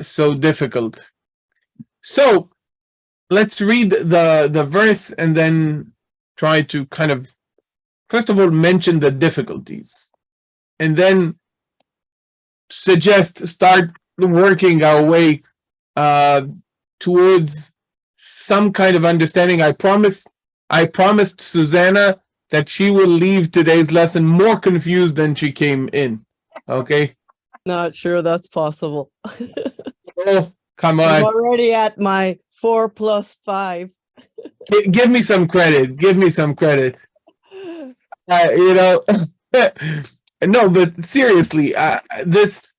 so difficult. So let's read the verse and then try to kind of, first of all, mention the difficulties, and then start working our way towards some kind of understanding. I promised Susanna that she will leave today's lesson more confused than she came in. Okay? Not sure that's possible. Oh, come on. I'm already at my 4 plus 5. Give me some credit. Give me some credit. You know, no, but seriously, this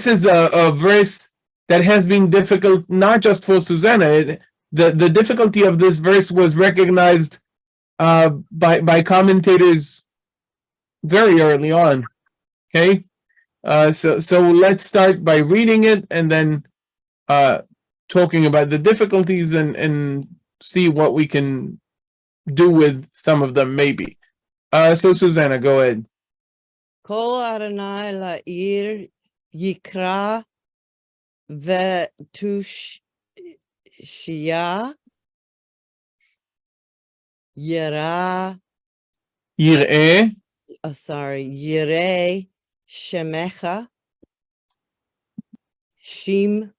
is a verse that has been difficult, not just for Susanna. The difficulty of this verse was recognized by commentators very early on. Okay, so let's start by reading it and then talking about the difficulties and see what we can do with some of them, maybe. So Susanna, go ahead. Kol Adonai la'ir yikra ve'tushya yira. Yir'eh. Yireh shemecha shim'u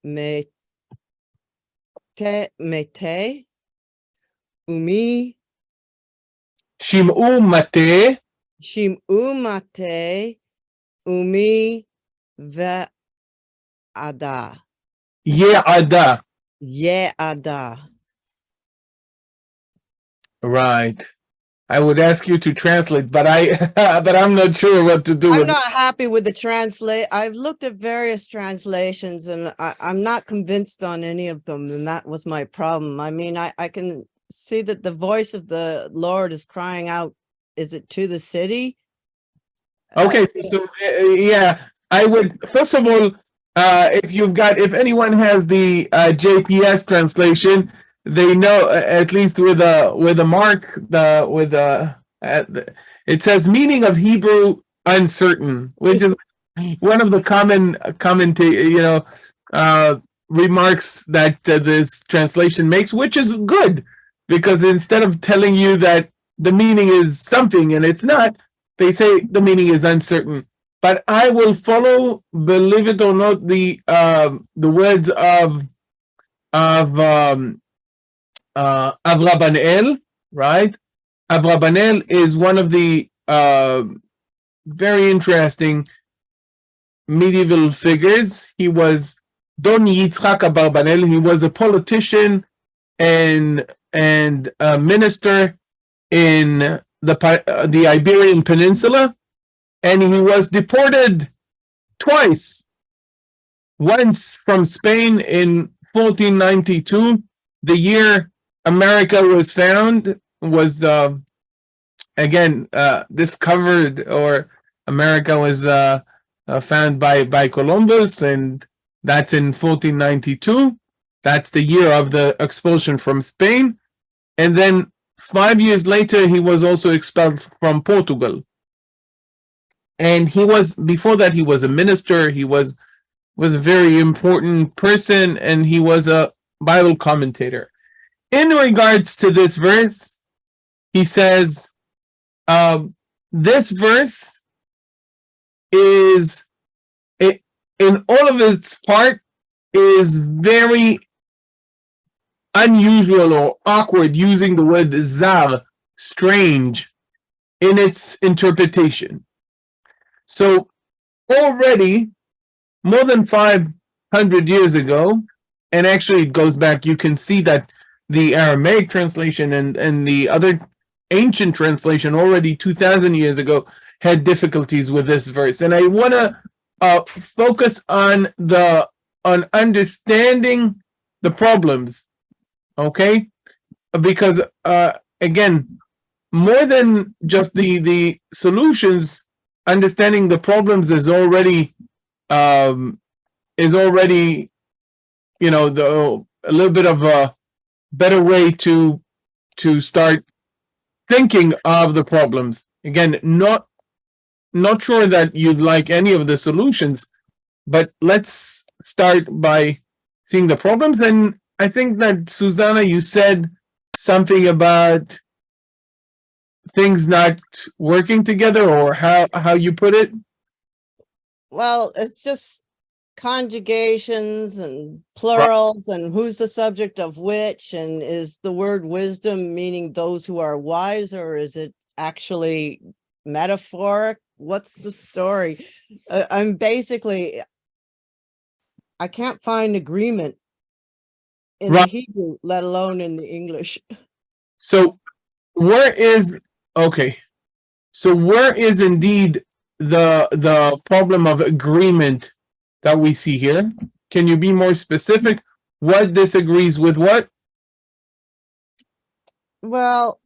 mete umi Shim'u mate. Shim'u mate umi ve'ada. Ye'ada. Ye'ada. Right. I would ask you to translate, but I'm not sure what to do. I'm not happy with the translate. I've looked at various translations and I'm not convinced on any of them, and that was my problem. I mean, I can see that the voice of the Lord is crying out. Is it to the city? Okay, so yeah, I would first of all, if anyone has the JPS translation, they know at least with a mark it says meaning of Hebrew uncertain, which is one of the common remarks that this translation makes, which is good, because instead of telling you that the meaning is something and it's not, they say the meaning is uncertain. But I will follow, believe it or not, the words of Abrabanel, right? Abrabanel is one of the very interesting medieval figures. He was Don Yitzchak Abrabanel. He was a politician and a minister in the Iberian Peninsula, and he was deported twice. Once from Spain in 1492, the year America was found, was discovered, or America was found by Columbus, and that's in 1492. That's the year of the expulsion from Spain. And then 5 years later, he was also expelled from Portugal. And before that, he was a minister. He was a very important person, and he was a Bible commentator. In regards to this verse, he says, this verse is, in all of its part, is very unusual or awkward, using the word zar, strange, in its interpretation. So already, more than 500 years ago, and actually it goes back, you can see that the Aramaic translation and the other ancient translation already 2,000 years ago had difficulties with this verse. And I want to focus on understanding the problems, okay? Because again, more than just the solutions, understanding the problems is already a little bit of a better way to start thinking of the problems. Again, not not sure that you'd like any of the solutions, but let's start by seeing the problems. And I think that, Susanna, you said something about things not working together, or how you put it. Well, it's just conjugations and plurals and who's the subject of which, and is the word wisdom meaning those who are wise, or is it actually metaphoric? What's the story? I'm basically, I can't find agreement in the Right. Hebrew, let alone in the English. So where is okay? So where is indeed the problem of agreement that we see here? Can you be more specific? What disagrees with what? Well,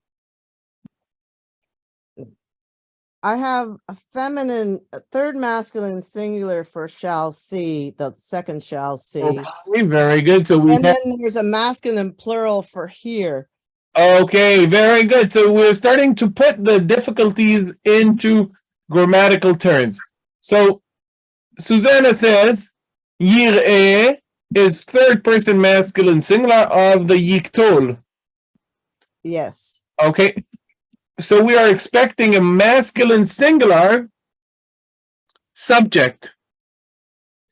I have a feminine, a third masculine singular for shall see, the second shall see. Okay, very good. So we And have, then there's a masculine plural for here. okay, very good. So we're starting to put the difficulties into grammatical terms. So Susanna says, Yir'eh is third person masculine singular of the yiktol. Yes, Okay. So we are expecting a masculine singular subject.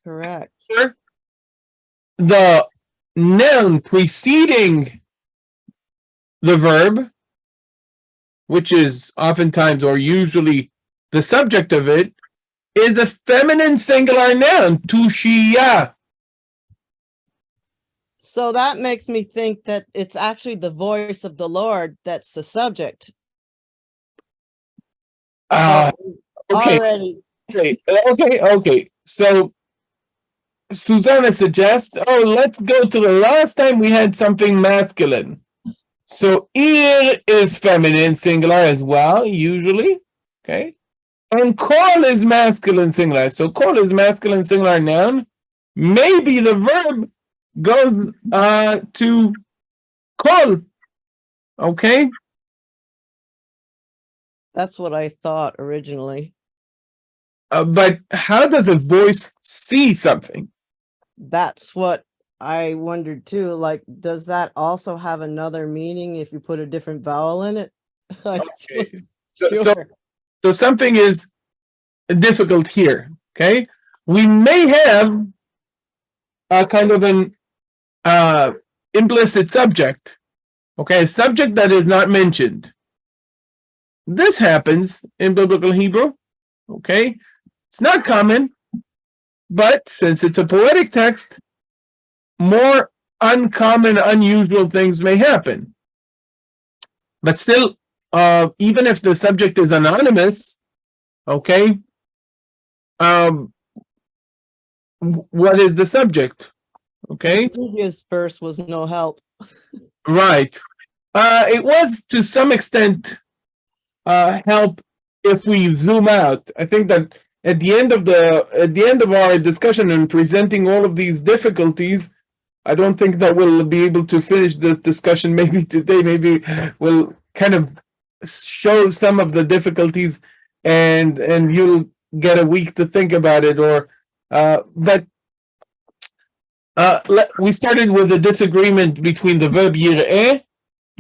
correct. The noun preceding the verb, which is oftentimes or usually the subject of it, is a feminine singular noun, tushia. So that makes me think that it's actually the voice of the Lord that's the subject. Okay. Already. Okay. So Susanna suggests, let's go to the last time we had something masculine. So ir is feminine singular as well, usually. Okay. And call is masculine singular. So call is masculine singular noun. Maybe the verb goes to call. Okay. That's what I thought originally. But how does a voice see something? That's what I wondered too. Like, does that also have another meaning if you put a different vowel in it? I Okay. wasn't So, sure. so something is difficult here. Okay. We may have a kind of an implicit subject. Okay. A subject that is not mentioned. This happens in biblical Hebrew. Okay. It's not common, but since it's a poetic text, more uncommon, unusual things may happen. But still, even if the subject is anonymous, okay, what is the subject? Okay, The previous verse was no help. right. It was to some extent help if we zoom out. I think that at the end of our discussion and presenting all of these difficulties, I don't think that we'll be able to finish this discussion maybe today. Maybe we'll kind of show some of the difficulties, and you'll get a week to think about it. Or but we started with a disagreement between the verb yir'eh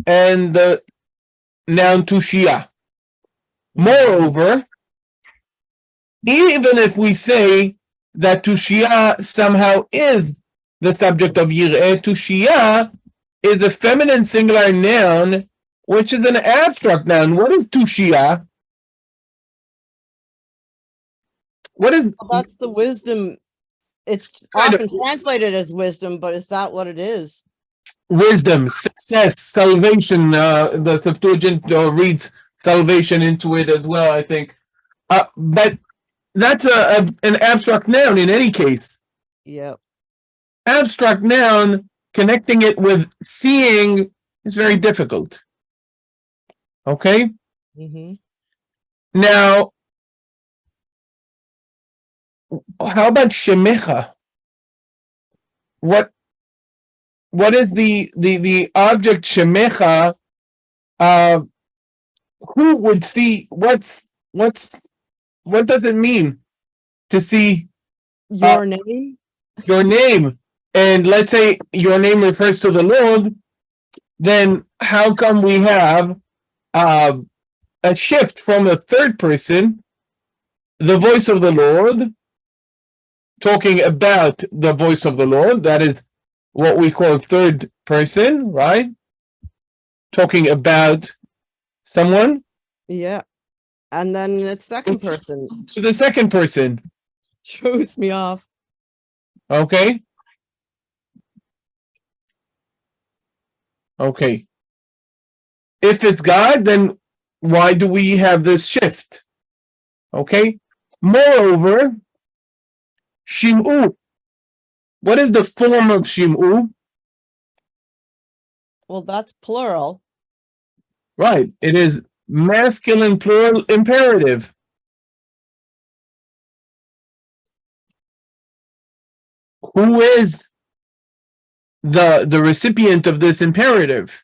and the noun tushia. Moreover, even if we say that tushia somehow is the subject of yir'eh, tushia is a feminine singular noun, which is an abstract noun. What is tushia? What is Well, that's the wisdom. It's kind of often translated as wisdom, but is that what it is? wisdom, success, salvation? The Septuagint reads salvation into it as well, I think. But that's an abstract noun in any case. Yep. Abstract noun, connecting it with seeing is very difficult. Okay? Mm-hmm. Now, how about shemecha? What is the object shemecha? Who would see what's what does it mean to see Your name? your name? And let's say your name refers to the Lord, then how come we have a shift from a third person, the voice of the Lord, talking about the voice of the Lord? That is what we call third person, right? Talking about someone. Yeah. And then it's second person. To the second person. Throws me off. Okay. Okay. If it's God, then why do we have this shift? Okay. Moreover, Shim'u. What is the form of Shim'u? Well, that's plural. Right. It is masculine plural imperative. Who is the recipient of this imperative?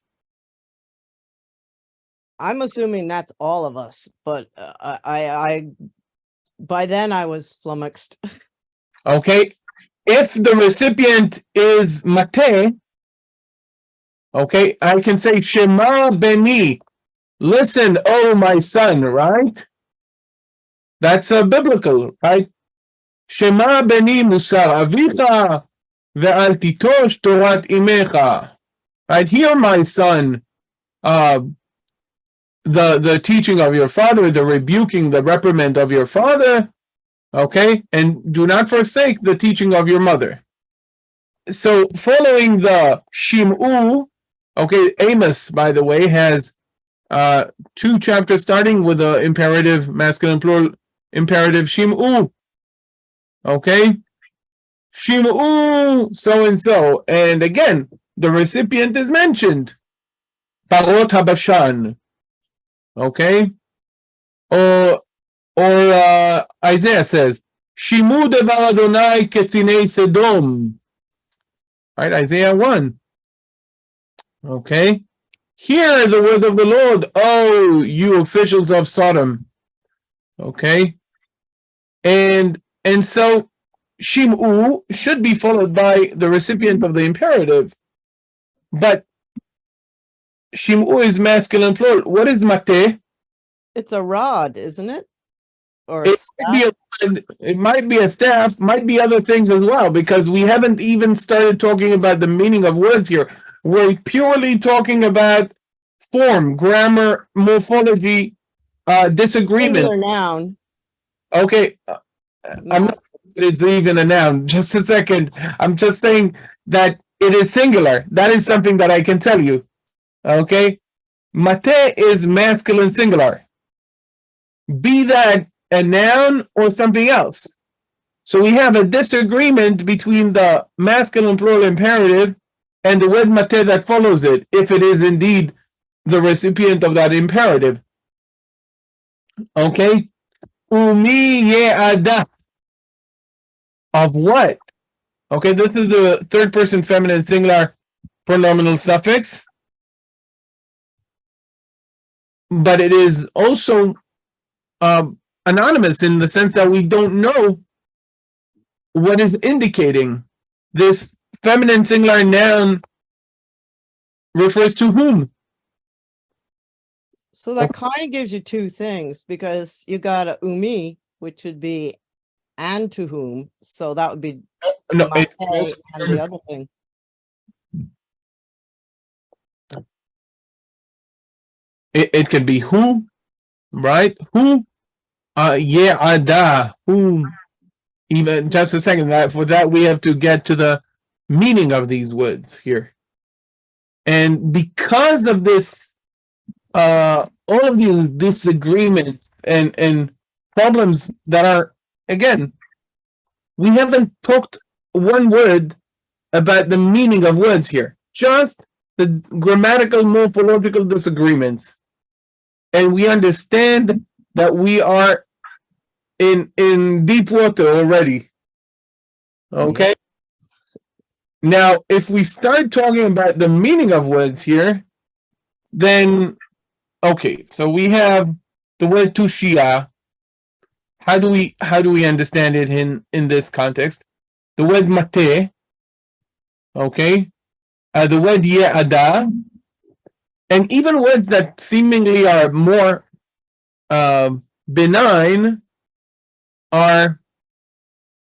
I'm assuming that's all of us, but I by then I was flummoxed. Okay. If the recipient is Mate, okay, I can say Shema Beni. Listen, oh my son, right? That's biblical, right? Shema Beni Musar Avicha ve'al titosh Torat Imecha. Right? Hear, my son, the teaching of your father, the rebuking, the reprimand of your father, okay? And do not forsake the teaching of your mother. So following the Shim'u, okay, Amos, by the way, has 2 chapters starting with the imperative, masculine plural imperative Shim'u. Okay? Shim'u so-and-so. And again, the recipient is mentioned. Parot HaBashan. Okay? Or Isaiah says, Shimu devar Adonai ketzinei Sedom. Right? Isaiah 1. Okay? Hear the word of the Lord, oh, you officials of Sodom. Okay? And so Shim'u should be followed by the recipient of the imperative. But Shim'u is masculine plural. What is Mate? It's a rod, isn't it? Or It might be a staff, might be other things as well, because we haven't even started talking about the meaning of words here. We're purely talking about form, grammar, morphology, disagreement. singular noun. Okay, I'm not it's even a noun. Just a second. I'm just saying that it is singular. That is something that I can tell you. Okay? Mate is masculine singular. Be that a noun or something else. So we have a disagreement between the masculine plural imperative and the word mate that follows it, if it is indeed the recipient of that imperative. Okay? Umi ye'ada. Of what? Okay, this is the third person feminine singular pronominal suffix. But it is also anonymous in the sense that we don't know what is indicating. This feminine singular noun refers to whom? So that kind of gives you two things, because you got a umi, which would be and to whom. So that would be No, Mate and the other thing. it could be who, right? Who? Ye'ada. Whom? Even just a second. That for that we have to get to the meaning of these words here. And because of this, all of these disagreements and problems that are, again, we haven't talked one word about the meaning of words here, just the grammatical, morphological disagreements. And we understand that we are in deep water already. Okay? Now, if we start talking about the meaning of words here, then, okay, so we have the word tushia. how do we understand it in this context? The word mate, okay, the word ye'ada, and even words that seemingly are more benign are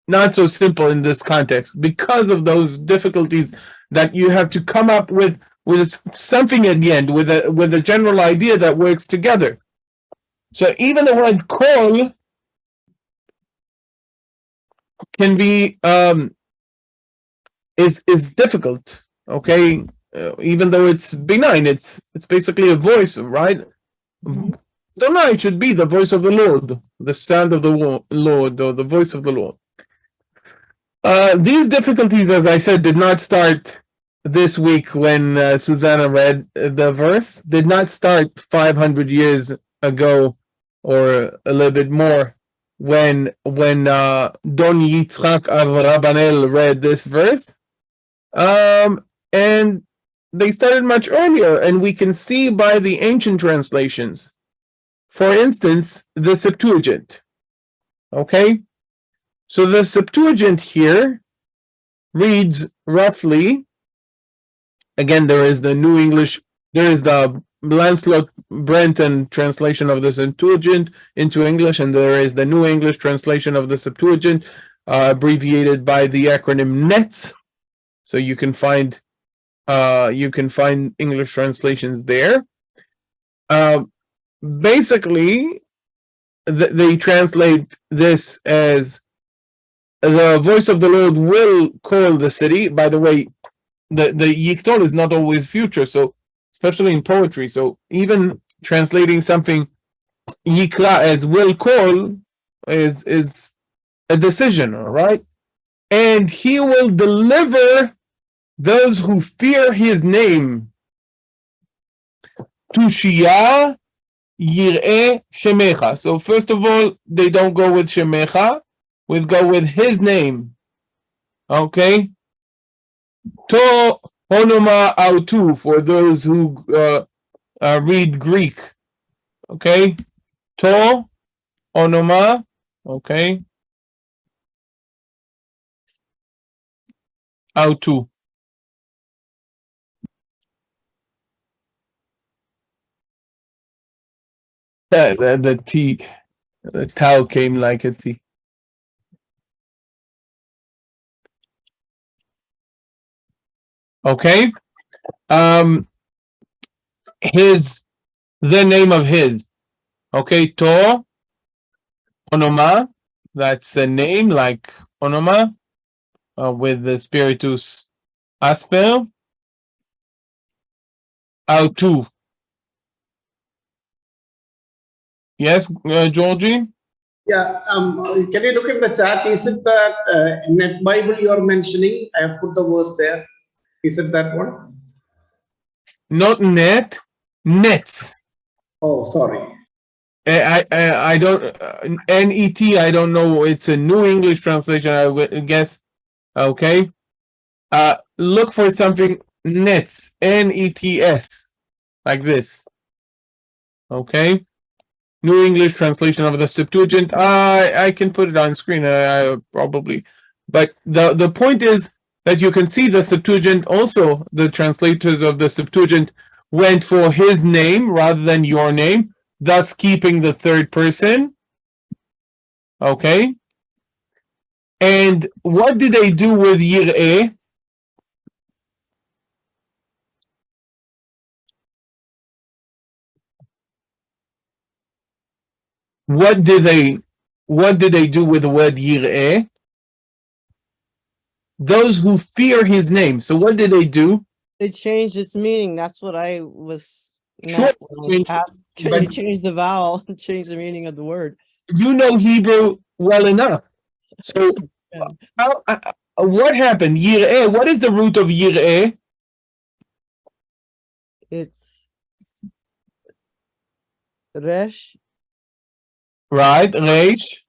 not so simple in this context because of those difficulties that you have to come up with something at the end, with a general idea that works together. So even the word kol can be is difficult, okay? Even though it's benign, it's basically a voice, right? Don't know, it should be the voice of the Lord, the sound of the Lord, or the voice of the Lord. These difficulties, as I said, did not start this week when Susanna read the verse, did not start 500 years ago or a little bit more when Don Yitzchak Avrabanel read this verse. And they started much earlier, and we can see by the ancient translations. For instance, the Septuagint. Okay? So the Septuagint here reads roughly, again, there is the New English, there is the Lancelot Brenton translation of the Septuagint into English, and there is the New English translation of the Septuagint, abbreviated by the acronym NETS. So you can find English translations there. Basically, they translate this as the voice of the Lord will call the city. By the way, the yiktol is not always future, so especially in poetry. So even translating something yikla as will call is a decision, all right? And he will deliver those who fear his name. Tushia yir'eh shemecha. So first of all, they don't go with shemecha. We go with his name. Okay? To honoma autu, for those who read Greek. Okay? To onoma. Okay? Autu. The T, the tau came like a T. Okay? The name of his. Okay, to onoma, that's a name like onoma, with the spiritus asper. Autu. Yes, Georgie? Yeah, can you look in the chat? Is it that net Bible you are mentioning? I have put the verse there. Is it that one? Not net, nets. Oh, sorry. I don't NET. I don't know. It's a New English translation, I would guess. Okay. Look for something nets, NETS, like this. Okay. New English translation of the Septuagint. I can put it on screen. I probably, but the point is that you can see the Septuagint. Also, the translators of the Septuagint went for his name rather than your name, thus keeping the third person. Okay. And what did they do with Yir'eh? What did they do with the word Yir'eh? Those who fear his name. So what did they do? It changed its meaning. That's what I was Sure, meant when I was change- asked, can but- you change the vowel and change the meaning of the word? You know Hebrew well enough. So Yeah. what happened? Yir'eh. What is the root of Yir'eh? It's resh. Right, Reish.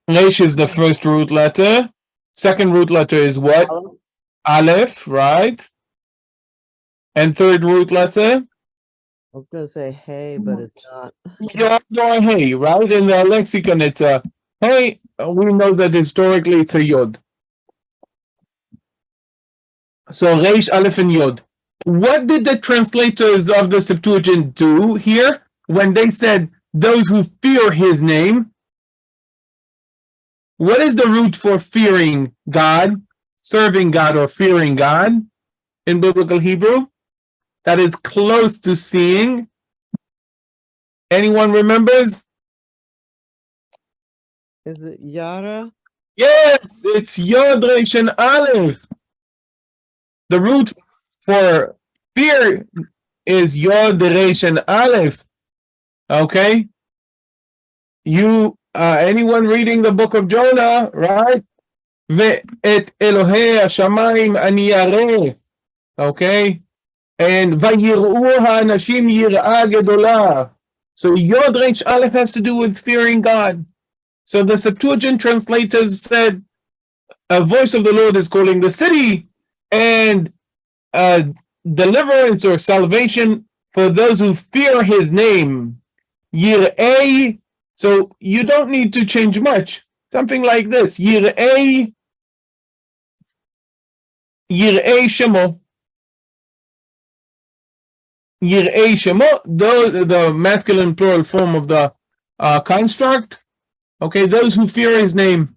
Reish is the first root letter. Second root letter is what? Aleph, right? And third root, let's say? I was gonna say hey, but it's not. Yod or hey, right? In the lexicon, it's a hey. We know that historically it's a yod. So Reish, Aleph, and Yod. What did the translators of the Septuagint do here when they said those who fear his name? What is the root for fearing God, serving God, or fearing God in biblical Hebrew? That is close to seeing. Anyone remembers? Is it Yara? Yes, it's Yod, Resh, and Aleph. The root for fear is Yod, Resh, and Aleph. Okay? Anyone reading the book of Jonah, right? Ve'et Elohei Hashamayim ani yareh. Okay? And Vayir'u ha'anashim yir'ah gedolah. So Yod, Resh, Aleph has to do with fearing God. So the Septuagint translators said, a voice of the Lord is calling the city, and deliverance or salvation for those who fear his name. Yir'eh. So you don't need to change much. Something like this. Yir'eh Shemo. Yir'eh Shemo, the masculine plural form of the construct. Okay, those who fear his name.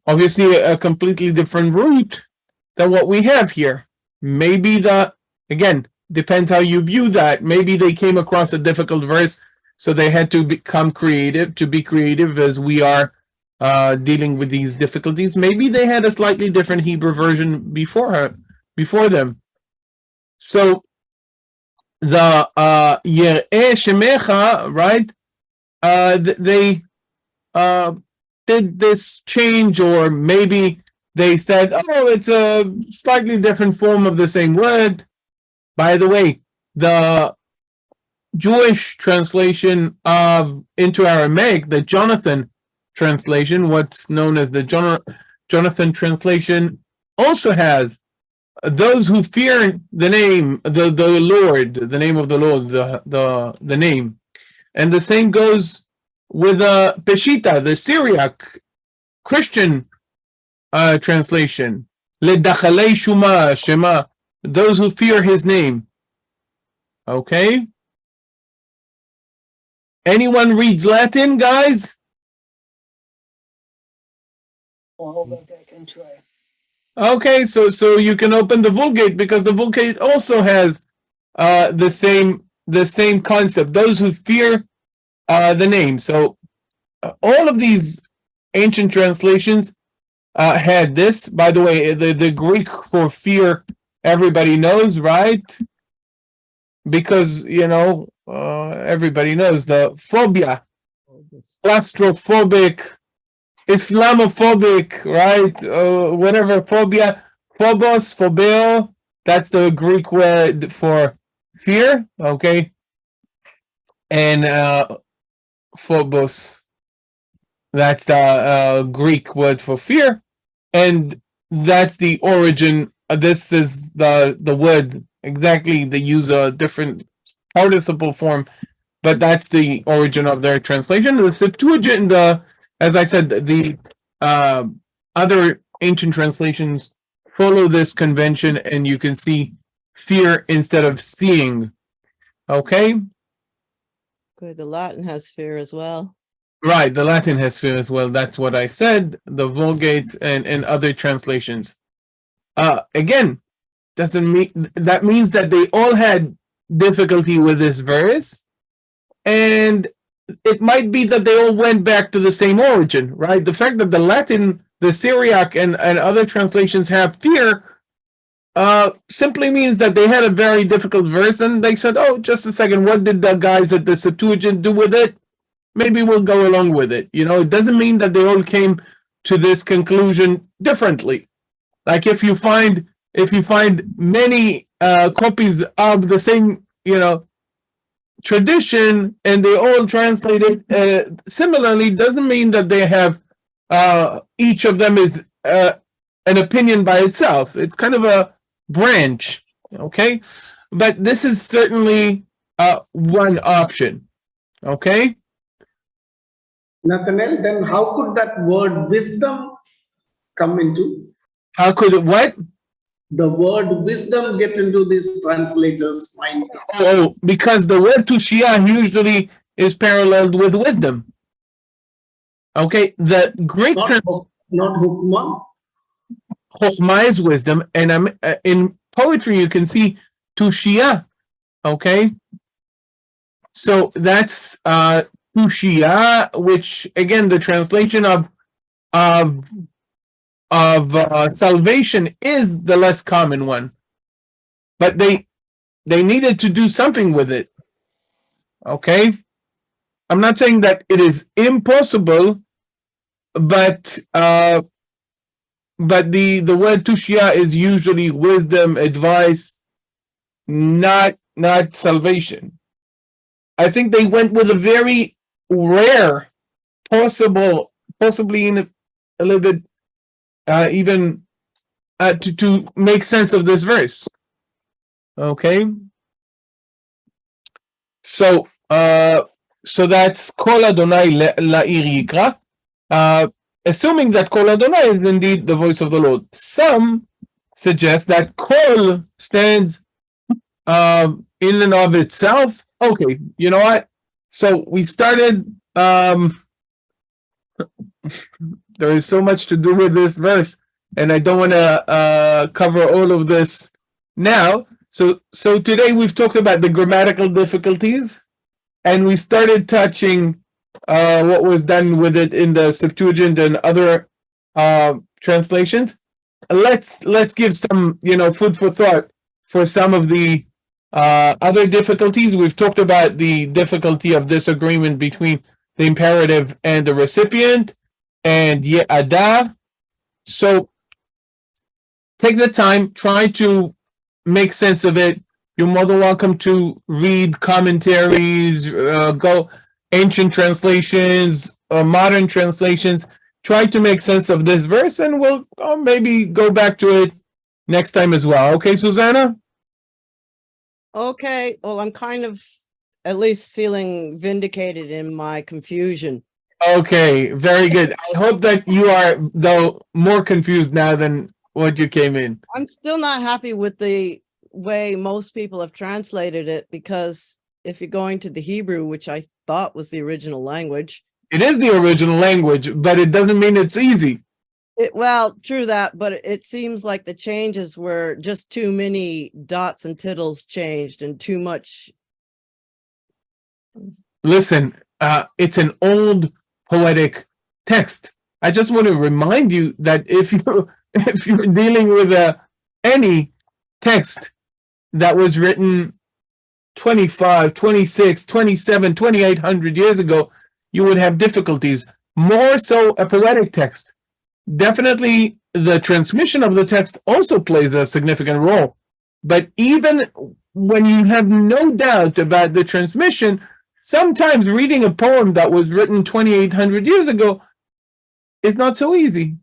Obviously, a completely different root than what we have here. Maybe again, depends how you view that. Maybe they came across a difficult verse, so they had to become creative, to be creative as we are dealing with these difficulties. Maybe they had a slightly different Hebrew version before them. So the Yer'eh Shemecha, right? They did this change, or maybe they said, oh, it's a slightly different form of the same word. By the way, the Jewish translation into Aramaic, the Jonathan translation, what's known as the Jonathan translation, also has those who fear the name, the Lord, the name of the Lord, the name. And the same goes with Peshitta, the Syriac Christian translation. Ledachalei Shema, those who fear his name. Okay? Anyone reads Latin, guys? I'll go back and try. Okay, so you can open the Vulgate, because the Vulgate also has the same concept. Those who fear the name. So all of these ancient translations had this. By the way, the Greek for fear, everybody knows, right? Because everybody knows the phobia, claustrophobic, Islamophobic, right? Whatever phobia, phobos, phobeo, that's the Greek word for fear, okay? And phobos, that's the Greek word for fear, and that's the origin. This is the word exactly. They use a different participle form, but that's the origin of their translation. The Septuagint, as I said, the other ancient translations follow this convention, and you can see fear instead of seeing. Okay? Okay, the Latin has fear as well. Right, the Latin has fear as well. That's what I said. The Vulgate and other translations. Again, doesn't mean that means that they all had difficulty with this verse, and it might be that they all went back to the same origin, right? The fact that the Latin, the Syriac, and other translations have fear simply means that they had a very difficult verse, and they said, oh, just a second, what did the guys at the Septuagint do with it? Maybe we'll go along with it. It doesn't mean that they all came to this conclusion differently. Like if you find many copies of the same, tradition, and they all translated similarly, doesn't mean that they have each of them is an opinion by itself. It's kind of a branch, okay? But this is certainly one option, okay? Nathaniel, then how could that word wisdom come into? How could it what? The word wisdom get into this translator's mind? Oh, because the word tushia usually is paralleled with wisdom. Okay, the Greek term Not hukmah. chokhmah is wisdom, and in poetry you can see tushia. Okay, so that's tushia, which again the translation of salvation is the less common one, but they needed to do something with it. Okay, I'm not saying that it is impossible, but the word tushia is usually wisdom, advice, not salvation. I think they went with a very rare, possibly in a little bit even to make sense of this verse. Okay, so that's Kol Adonai La'ir Yikra, assuming that Kol Adonai is indeed the voice of the Lord. Some suggest that Kol stands in and of itself. Okay, you know what? So we started. There is so much to do with this verse, and I don't want to cover all of this now. So today we've talked about the grammatical difficulties, and we started touching what was done with it in the Septuagint and other translations. Let's give some food for thought for some of the other difficulties. We've talked about the difficulty of disagreement between the imperative and the recipient, and ye'ada. So take the time, try to make sense of it. You're more than welcome to read commentaries, go ancient translations, modern translations. Try to make sense of this verse, and we'll maybe go back to it next time as well. Okay, Susanna? Okay, well, I'm kind of at least feeling vindicated in my confusion. Okay, very good. I hope that you are, though, more confused now than what you came in. I'm still not happy with the way most people have translated it, because if you're going to the Hebrew, which I thought was the original language. It is the original language, but it doesn't mean it's easy. Well, true that, but it seems like the changes were just too many dots and tittles changed and too much. Listen, it's an old poetic text. I just want to remind you that if you're dealing with any text that was written 25, 26, 27, 2800 years ago, you would have difficulties. More so a poetic text. Definitely the transmission of the text also plays a significant role. But even when you have no doubt about the transmission, sometimes reading a poem that was written 2800 years ago is not so easy.